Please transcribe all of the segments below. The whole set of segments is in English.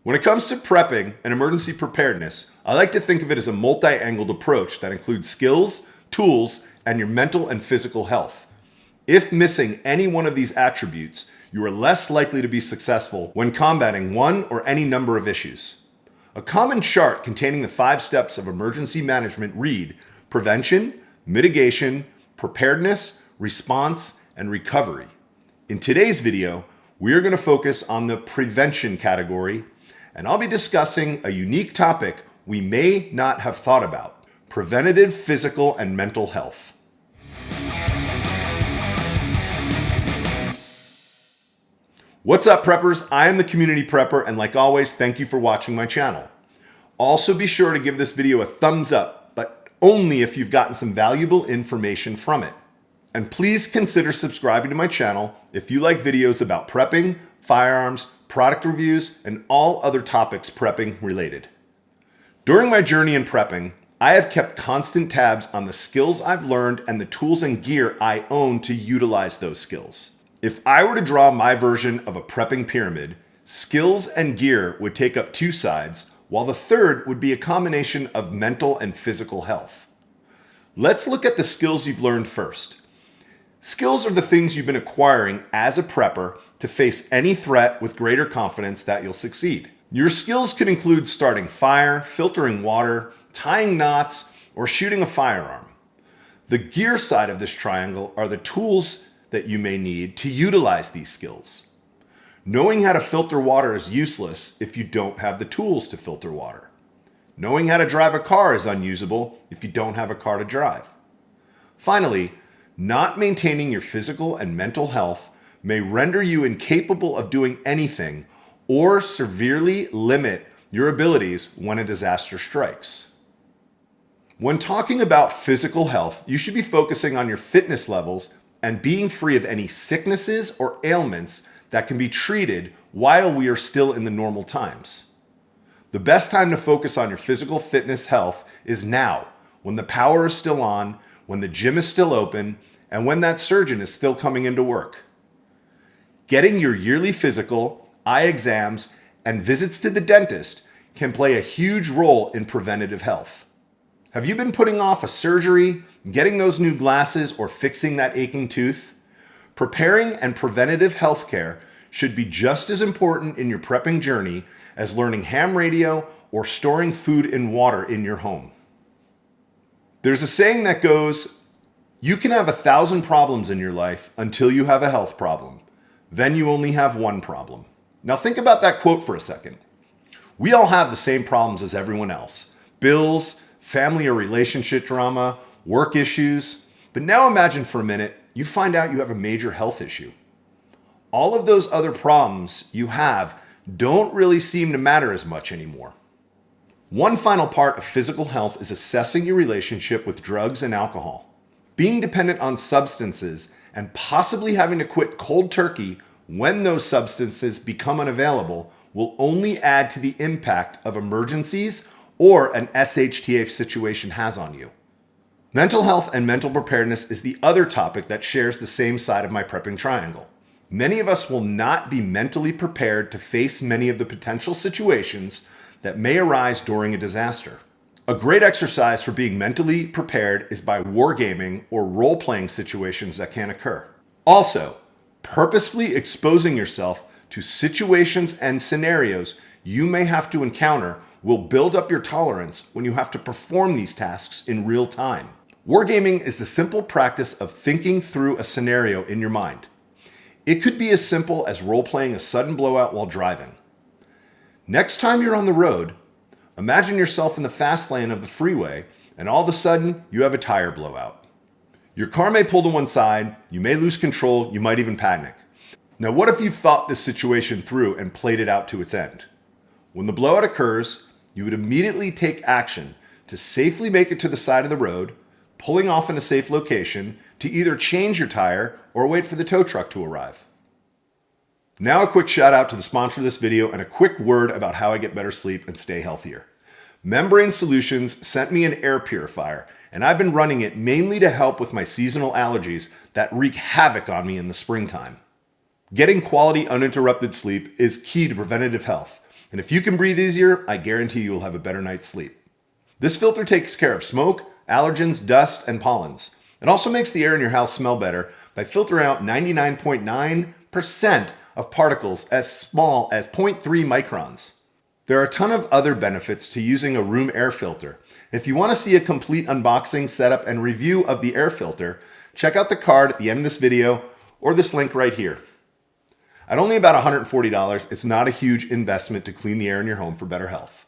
When it comes to prepping and emergency preparedness, I like to think of it as a multi-angled approach that includes skills, tools, and your mental and physical health. If missing any one of these attributes, you are less likely to be successful when combating one or any number of issues. A common chart containing the 5 steps of emergency management read: prevention, mitigation, preparedness, response, and recovery. In today's video, we are going to focus on the prevention category, and I'll be discussing a unique topic we may not have thought about: preventative physical and mental health. What's up, preppers? I am the Community Prepper, and like always, thank you for watching my channel. Also, be sure to give this video a thumbs up, but only if you've gotten some valuable information from it. And please consider subscribing to my channel if you like videos about prepping, firearms, product reviews, and all other topics prepping related. During my journey in prepping, I have kept constant tabs on the skills I've learned and the tools and gear I own to utilize those skills. If I were to draw my version of a prepping pyramid, skills and gear would take up 2 sides, while the third would be a combination of mental and physical health. Let's look at the skills you've learned first. Skills are the things you've been acquiring as a prepper to face any threat with greater confidence that you'll succeed. Your skills could include starting fire, filtering water, tying knots, or shooting a firearm. The gear side of this triangle are the tools that you may need to utilize these skills. Knowing how to filter water is useless if you don't have the tools to filter water. Knowing how to drive a car is unusable if you don't have a car to drive. Finally, not maintaining your physical and mental health may render you incapable of doing anything or severely limit your abilities when a disaster strikes. When talking about physical health, you should be focusing on your fitness levels and being free of any sicknesses or ailments that can be treated while we are still in the normal times. The best time to focus on your physical fitness health is now, when the power is still on, when the gym is still open, and when that surgeon is still coming into work. Getting your yearly physical, eye exams, and visits to the dentist can play a huge role in preventative health. Have you been putting off a surgery, getting those new glasses, or fixing that aching tooth? Preparing and preventative health care should be just as important in your prepping journey as learning ham radio or storing food and water in your home. There's a saying that goes, you can have 1,000 problems in your life until you have a health problem. Then you only have one problem. Now think about that quote for a second. We all have the same problems as everyone else: bills, family or relationship drama, work issues. But now imagine for a minute, you find out you have a major health issue. All of those other problems you have don't really seem to matter as much anymore. One final part of physical health is assessing your relationship with drugs and alcohol. Being dependent on substances and possibly having to quit cold turkey when those substances become unavailable will only add to the impact of emergencies or an Shtf situation has on you. Mental health and mental preparedness is the other topic that shares the same side of my prepping triangle. Many of us will not be mentally prepared to face many of the potential situations that may arise during a disaster. A great exercise for being mentally prepared is by wargaming or role-playing situations that can occur. Also, purposefully exposing yourself to situations and scenarios you may have to encounter will build up your tolerance when you have to perform these tasks in real time. Wargaming is the simple practice of thinking through a scenario in your mind. It could be as simple as role-playing a sudden blowout while driving. Next time you're on the road, imagine yourself in the fast lane of the freeway, and all of a sudden, you have a tire blowout. Your car may pull to one side, you may lose control, you might even panic. Now, what if you've thought this situation through and played it out to its end? When the blowout occurs, you would immediately take action to safely make it to the side of the road, pulling off in a safe location to either change your tire or wait for the tow truck to arrive. Now a quick shout out to the sponsor of this video and a quick word about how I get better sleep and stay healthier. Membrane Solutions sent me an air purifier, and I've been running it mainly to help with my seasonal allergies that wreak havoc on me in the springtime. Getting quality uninterrupted sleep is key to preventative health, And if you can breathe easier, I guarantee you will have a better night's sleep. This filter takes care of smoke, allergens, dust, and pollens. It also makes the air in your house smell better by filtering out 99.9% of particles as small as 0.3 microns. There are a ton of other benefits to using a room air filter. If you want to see a complete unboxing, setup, and review of the air filter, check out the card at the end of this video or this link right here. At only about $140, it's not a huge investment to clean the air in your home for better health.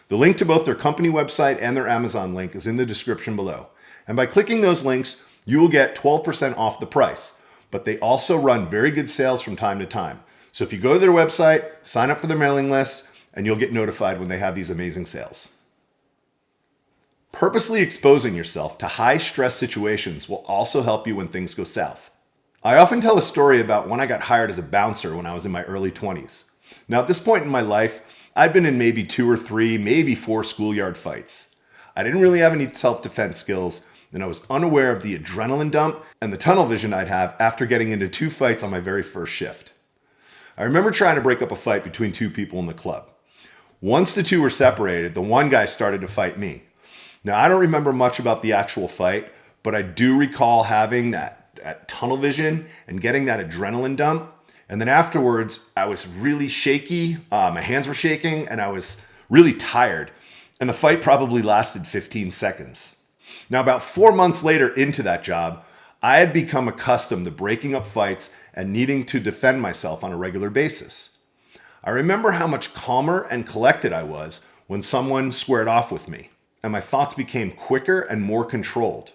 The link to both their company website and their Amazon link is in the description below. And by clicking those links, you will get 12% off the price. But they also run very good sales from time to time. So if you go to their website, sign up for their mailing list, and you'll get notified when they have these amazing sales. Purposely exposing yourself to high stress situations will also help you when things go south. I often tell a story about when I got hired as a bouncer when I was in my early 20s. Now at this point in my life, I'd been in maybe 2 or 3, maybe 4 schoolyard fights. I didn't really have any self-defense skills, and I was unaware of the adrenaline dump and the tunnel vision I'd have after getting into 2 fights on my very first shift. I remember trying to break up a fight between 2 people in the club. Once the 2 were separated, the one guy started to fight me. Now, I don't remember much about the actual fight, but I do recall having that tunnel vision and getting that adrenaline dump. And then afterwards, I was really shaky. My hands were shaking and I was really tired. And the fight probably lasted 15 seconds. Now, about 4 months later into that job, I had become accustomed to breaking up fights and needing to defend myself on a regular basis. I remember how much calmer and collected I was when someone squared off with me, and my thoughts became quicker and more controlled.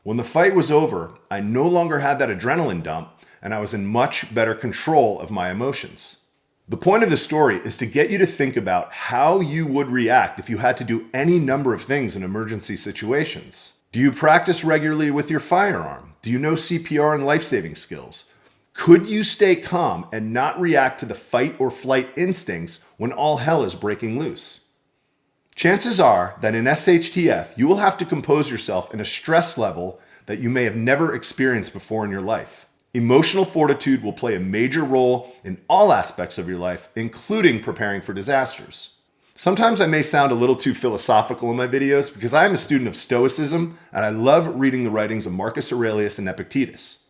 When the fight was over, I no longer had that adrenaline dump, and I was in much better control of my emotions. The point of the story is to get you to think about how you would react if you had to do any number of things in emergency situations. Do you practice regularly with your firearm? Do you know CPR and life-saving skills? Could you stay calm and not react to the fight or flight instincts when all hell is breaking loose? Chances are that in SHTF, you will have to compose yourself in a stress level that you may have never experienced before in your life. Emotional fortitude will play a major role in all aspects of your life, including preparing for disasters. Sometimes I may sound a little too philosophical in my videos because I am a student of Stoicism and I love reading the writings of Marcus Aurelius and Epictetus.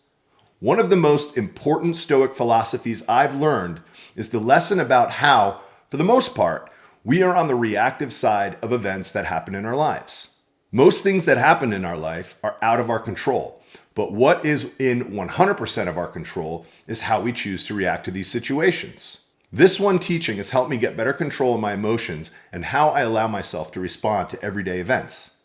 One of the most important Stoic philosophies I've learned is the lesson about how, for the most part, we are on the reactive side of events that happen in our lives. Most things that happen in our life are out of our control, but what is in 100% of our control is how we choose to react to these situations. This one teaching has helped me get better control of my emotions and how I allow myself to respond to everyday events.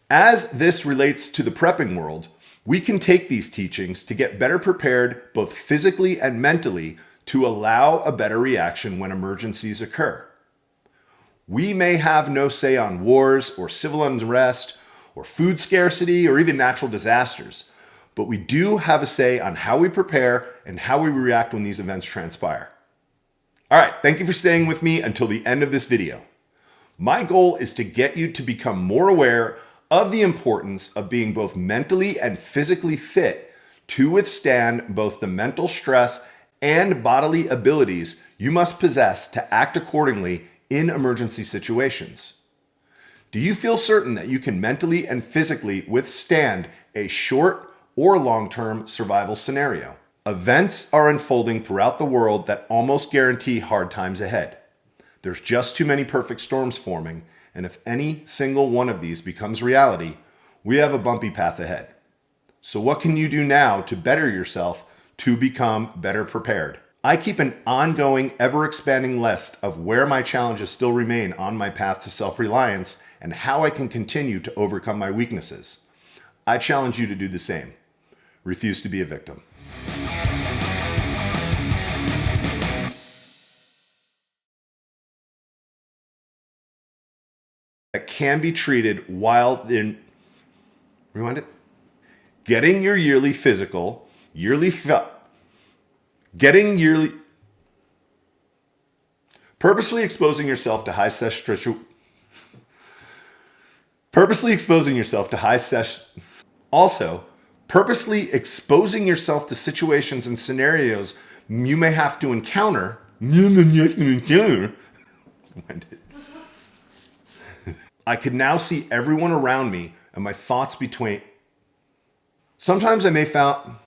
As this relates to the prepping world, we can take these teachings to get better prepared both physically and mentally to allow a better reaction when emergencies occur. We may have no say on wars or civil unrest or food scarcity or even natural disasters, but we do have a say on how we prepare and how we react when these events transpire. All right, thank you for staying with me until the end of this video. My goal is to get you to become more aware of the importance of being both mentally and physically fit to withstand both the mental stress and bodily abilities you must possess to act accordingly in emergency situations. Do you feel certain that you can mentally and physically withstand a short or long-term survival scenario? Events are unfolding throughout the world that almost guarantee hard times ahead. There's just too many perfect storms forming, and if any single one of these becomes reality, we have a bumpy path ahead. So what can you do now to better yourself to become better prepared? I keep an ongoing, ever-expanding list of where my challenges still remain on my path to self-reliance and how I can continue to overcome my weaknesses. I challenge you to do the same. Refuse to be a victim. That can be treated while in, rewind it, getting your yearly physical, purposely exposing yourself to high purposely exposing yourself to situations and scenarios you may have to encounter I could now see everyone around me and my thoughts between. Sometimes I may found.